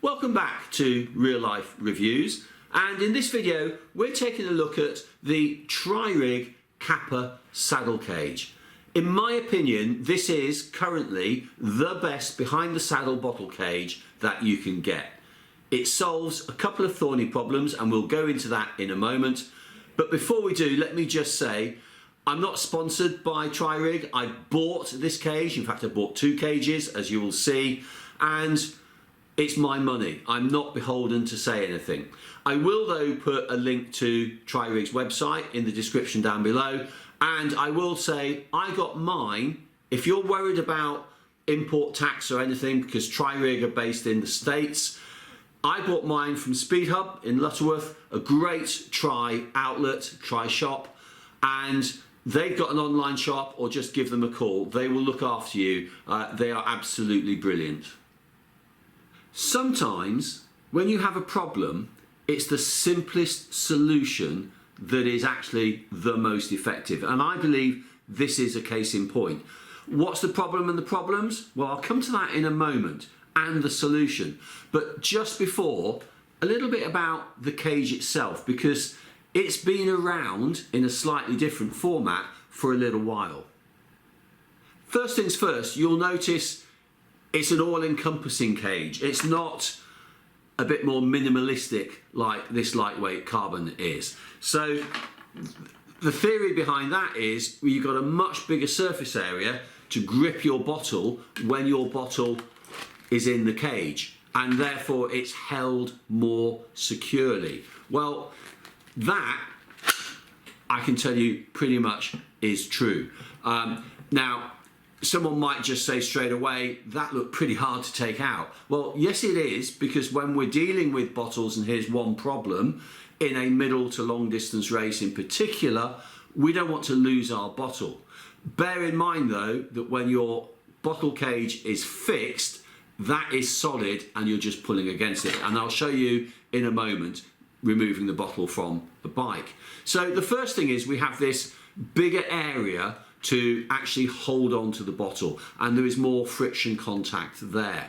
Welcome back to Real Life Reviews, and in this video we're taking a look at the TriRig Kappa Saddle Cage. In my opinion, this is currently the best behind the saddle bottle cage that you can get. It solves a couple of thorny problems and we'll go into that in a moment. But before we do, let me just say I'm not sponsored by TriRig. I bought this cage, in fact I bought two cages as you will see, and it's my money. I'm not beholden to say anything. I will though put a link to TriRig's website in the description down below, and I will say I got mine. If you're worried about import tax or anything, because TriRig are based in the States, I bought mine from Speed Hub in Lutterworth, a great tri outlet, tri shop, and they've got an online shop, or just give them a call. They will look after you. They are absolutely brilliant. Sometimes when you have a problem, it's the simplest solution that is actually the most effective, and I believe this is a case in point. What's the problem and the problems? Well, I'll come to that in a moment, and the solution. But just before, a little bit about the cage itself, because it's been around in a slightly different format for a little while. First things first, you'll notice it's an all-encompassing cage. It's not a bit more minimalistic like this lightweight carbon is. So the theory behind that is you've got a much bigger surface area to grip your bottle when your bottle is in the cage, and therefore it's held more securely. Well, that I can tell you pretty much is true. Now, someone might just say straight away, that looked pretty hard to take out. Well, yes it is, because when we're dealing with bottles, and here's one problem, in a middle to long distance race in particular, we don't want to lose our bottle. Bear in mind though, that when your bottle cage is fixed, that is solid and you're just pulling against it. And I'll show you in a moment removing the bottle from the bike. So the first thing is we have this bigger area to actually hold on to the bottle, and there is more friction contact there.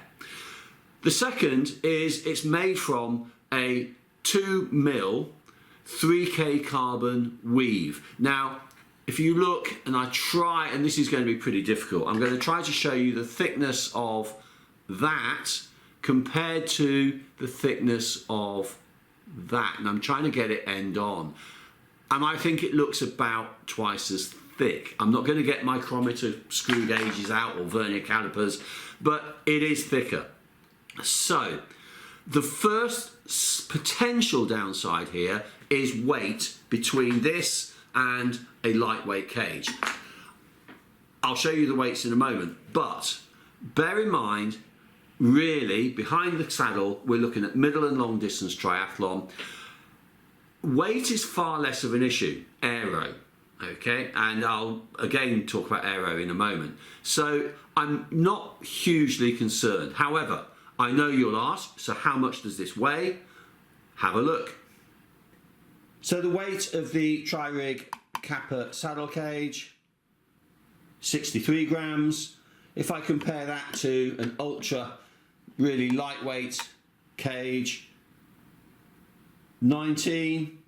The second is it's made from a 2mm 3K carbon weave. Now, if you look, and I try, and this is going to be pretty difficult, I'm going to try to show you the thickness of that compared to the thickness of that, and I'm trying to get it end on, and I think it looks about twice as thick. I'm not going to get micrometer screw gauges out or vernier calipers, but it is thicker. So the first potential downside here is weight between this and a lightweight cage. I'll show you the weights in a moment, but bear in mind, really, behind the saddle, we're looking at middle and long distance triathlon. Weight is far less of an issue, aero, okay? And I'll again talk about aero in a moment. So I'm not hugely concerned. However, I know you'll ask, so how much does this weigh? Have a look. So the weight of the TriRig Kappa Saddle Cage, 63 grams. If I compare that to an ultra really lightweight cage, 19.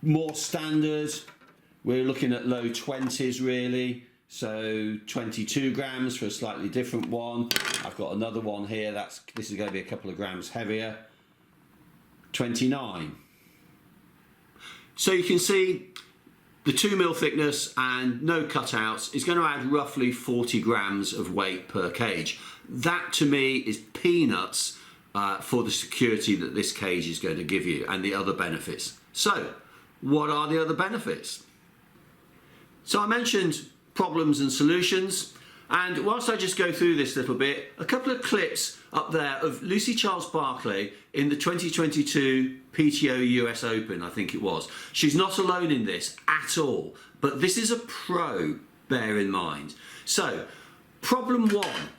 More standard, we're looking at low 20s really, so 22 grams for a slightly different one. I've got another one here, this is going to be a couple of grams heavier, 29. So you can see the 2mm thickness and no cutouts is going to add roughly 40 grams of weight per cage. That to me is peanuts for the security that this cage is going to give you and the other benefits. So what are the other benefits? So I mentioned problems and solutions, and whilst I just go through this little bit, a couple of clips up there of Lucy Charles-Barclay in the 2022 PTO US Open, I think it was. She's not alone in this at all, but this is a pro, bear in mind. So, problem one,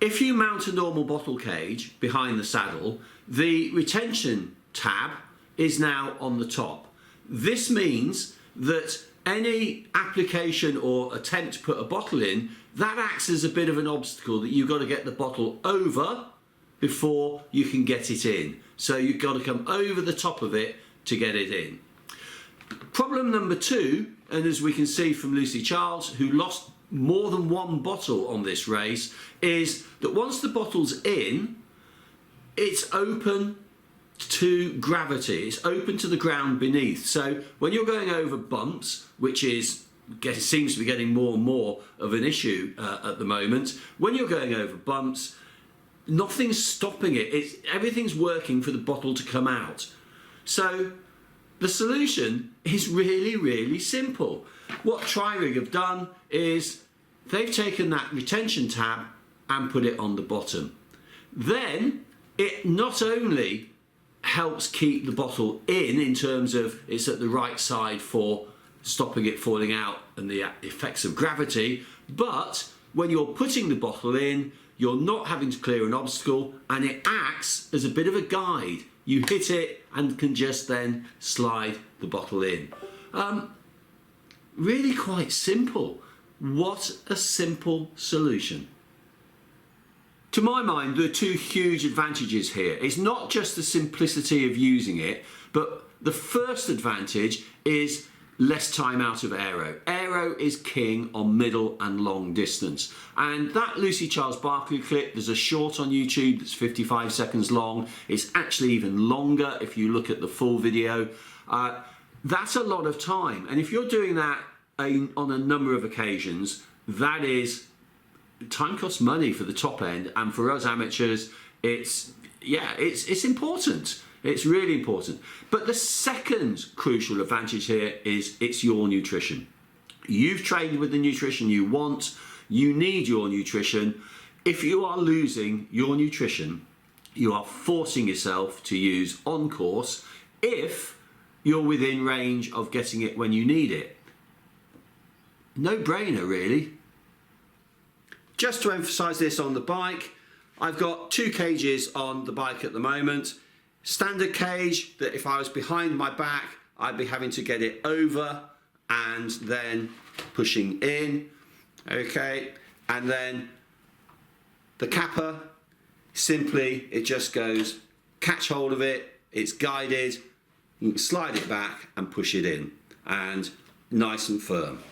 if you mount a normal bottle cage behind the saddle, the retention tab is now on the top. This means that any application or attempt to put a bottle in, that acts as a bit of an obstacle that you've got to get the bottle over before you can get it in. So you've got to come over the top of it to get it in. Problem number 2, and as we can see from Lucy Charles, who lost more than one bottle on this race, is that once the bottle's in, it's open to gravity, it's open to the ground beneath. So when you're going over bumps, which seems to be getting more and more of an issue at the moment, when you're going over bumps, nothing's stopping it. Everything's working for the bottle to come out. So the solution is really, really simple. What TriRig have done is they've taken that retention tab and put it on the bottom. Then it not only helps keep the bottle in terms of it's at the right side for stopping it falling out and the effects of gravity, but when you're putting the bottle in, you're not having to clear an obstacle, and it acts as a bit of a guide. You hit it and can just then slide the bottle in. Really quite simple. What a simple solution. To my mind, there are 2 huge advantages here. It's not just the simplicity of using it, but the first advantage is less time out of aero. Aero is king on middle and long distance. And that Lucy Charles Barkley clip, there's a short on YouTube that's 55 seconds long. It's actually even longer if you look at the full video. That's a lot of time. And if you're doing that on a number of occasions, that is, time costs money for the top end. And for us amateurs, it's important. It's really important. But the second crucial advantage here is it's your nutrition. You've trained with the nutrition you want. You need your nutrition. If you are losing your nutrition, you are forcing yourself to use on course if you're within range of getting it when you need it. No brainer, really. Just to emphasize this on the bike, I've got 2 cages on the bike at the moment. Standard cage that if I was behind my back, I'd be having to get it over and then pushing in. Okay, and then the Kappa, simply it just goes, catch hold of it, it's guided, you can slide it back and push it in, and nice and firm.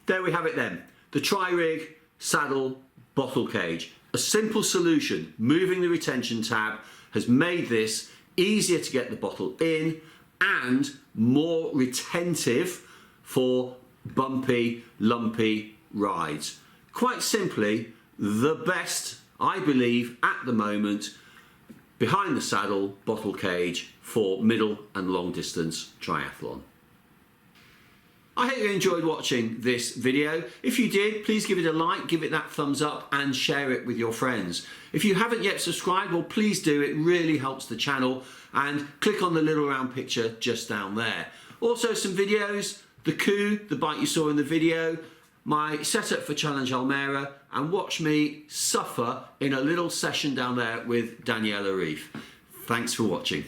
There we have it then, the TriRig Saddle Bottle Cage. A simple solution, moving the retention tab, has made this easier to get the bottle in and more retentive for bumpy, lumpy rides. Quite simply, the best, I believe, at the moment, behind the saddle bottle cage for middle and long distance triathlon. I hope you enjoyed watching this video. If you did, please give it a like, give it that thumbs up and share it with your friends. If you haven't yet subscribed, well please do, it really helps the channel, and click on the little round picture just down there. Also some videos, the coup, the bike you saw in the video, my setup for Challenge Almera, and watch me suffer in a little session down there with Daniela Reef. Thanks for watching.